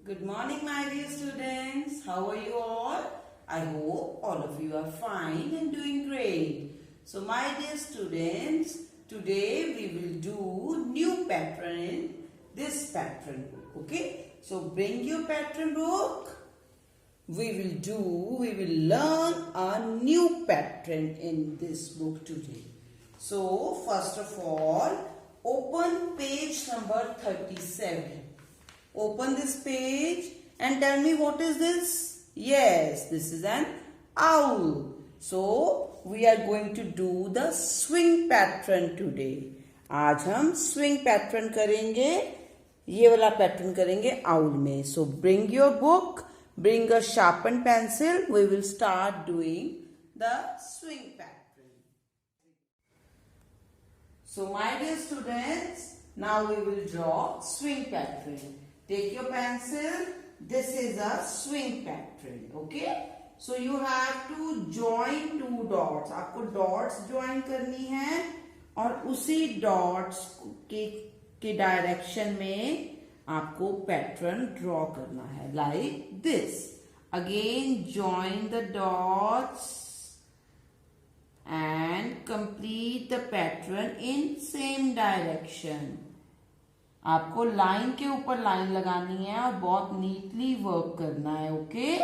Good morning, my dear students. How are you all? I hope all of you are fine and doing great. So, my dear students, today we will do new pattern in this pattern book. Okay? So, bring your pattern book. We will learn a new pattern in this book today. So, first of all, open page number 37. Open this page and tell me what is this? Yes, this is an owl. So, we are going to do the swing pattern today. आज हम swing pattern करेंगे. ये वाला pattern करेंगे owl में. So, bring your book, bring a sharpened pencil. We will start doing the swing pattern. So, my dear students, now we will draw swing pattern. Take your pencil. This is a swing pattern. Okay. So you have to join two dots. आपको dots join करनी है और उसी dots के direction में आपको pattern draw करना है. Like this. Again join the dots and complete the pattern in same direction. आपको लाइन के ऊपर लाइन लगानी है और बहुत नीटली वर्क करना है. ओके,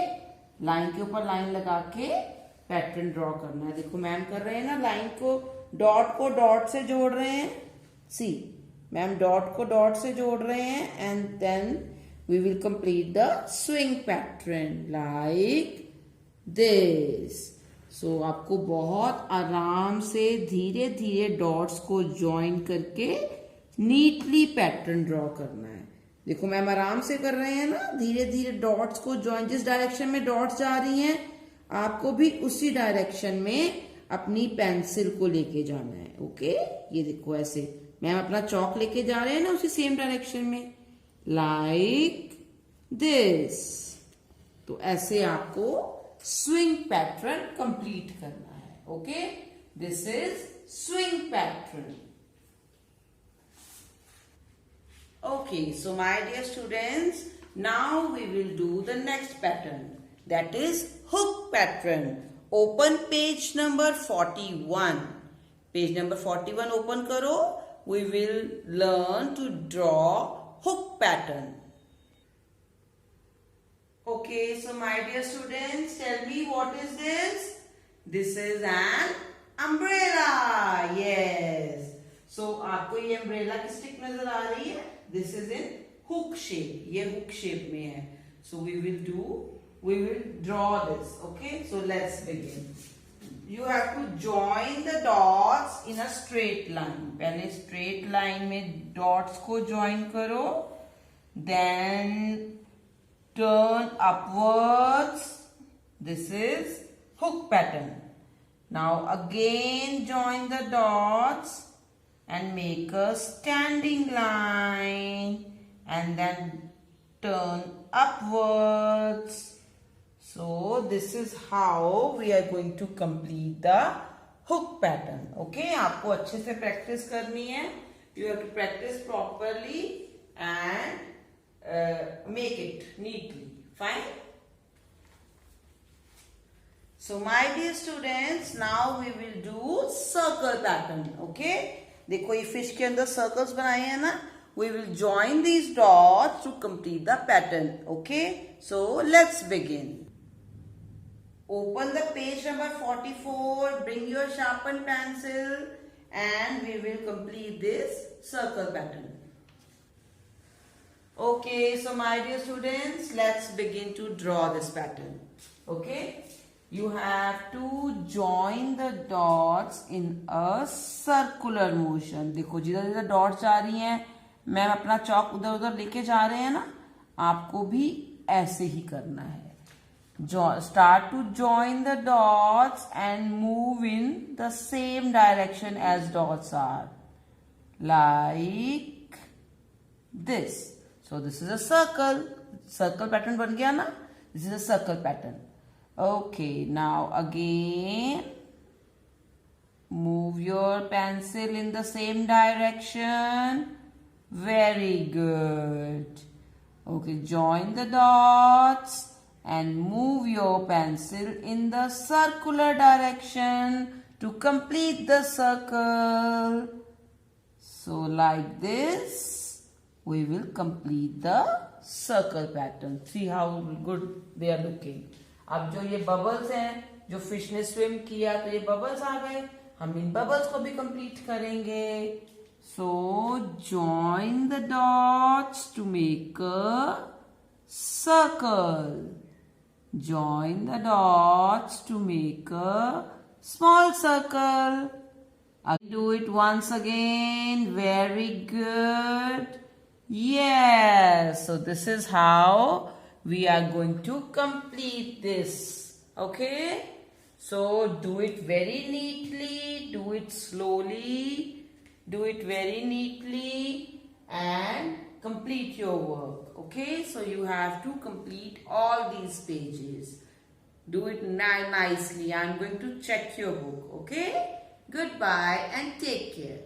लाइन के ऊपर लाइन लगा के पैटर्न ड्रॉ करना है. देखो मैम कर रहे हैं ना, लाइन को डॉट से जोड़ रहे हैं. सी मैम डॉट को डॉट से जोड़ रहे हैं and then we will complete the swing pattern like this. So आपको बहुत आराम से धीरे धीरे डॉट्स को ज्वाइन करके नीटली पैटर्न ड्रॉ करना है. देखो मैम आराम से कर रहे हैं ना, धीरे धीरे डॉट्स को ज्वाइन. जिस डायरेक्शन में डॉट्स जा रही हैं आपको भी उसी डायरेक्शन में अपनी पेंसिल को लेके जाना है. ओके, ये देखो ऐसे मैम अपना चौक लेके जा रहे हैं ना उसी सेम डायरेक्शन में लाइक दिस. तो ऐसे आपको स्विंग पैटर्न कंप्लीट करना है. Okay, this is swing pattern. Okay, so my dear students, now we will do the next pattern, that is hook pattern. Open page number 41. Page number 41 open karo. We will learn to draw hook pattern. Okay, so my dear students, tell me what is this? This is an umbrella. Yes. So आपको ये umbrella की stick नजर आ रही है? This is in hook shape. ये hook shape में है. So we will draw this. Okay. So let's begin. You have to join the dots in a straight line. पहले straight line में dots को join करो. Then turn upwards. This is hook pattern. Now again join the dots and make a standing line and then turn upwards. So this is how we are going to complete the hook pattern. Okay, आपको अच्छे से practice करनी है. You have to practice properly and make it neatly. Fine. So my dear students, now we will do circle pattern. Okay. देखो ये fish के अंदर circles बनाए हैं ना. We will join these dots to complete the pattern. Okay, so let's begin. Open the page number 44. Bring your sharpened pencil and we will complete this circle pattern. Okay, so my dear students, let's begin to draw this pattern. Okay. You have to join the dots in a circular motion. देखो जिधर जिधर dots जा रही हैं ma'am अपना चौक उधर उधर लेके जा रहे हैं ना, आपको भी ऐसे ही करना है. Start to join the dots and move in the same direction as dots are. Like this. So this is a circle. Circle pattern बन गया ना. This is a circle pattern. Okay, now again move your pencil in the same direction. Very good. Okay, join the dots and move your pencil in the circular direction to complete the circle. So like this, we will complete the circle pattern. See how good they are looking. अब जो ये bubbles हैं, जो fish ने swim किया तो ये bubbles आ गए, हम इन bubbles को भी complete करेंगे. So join the dots to make a circle. Join the dots to make a small circle. Do it once again. Very good. Yes. So this is how we are going to complete this. Okay. So do it very neatly. Do it slowly. Do it very neatly and complete your work. Okay. So you have to complete all these pages. Do it nicely. I'm going to check your book. Okay. Goodbye and take care.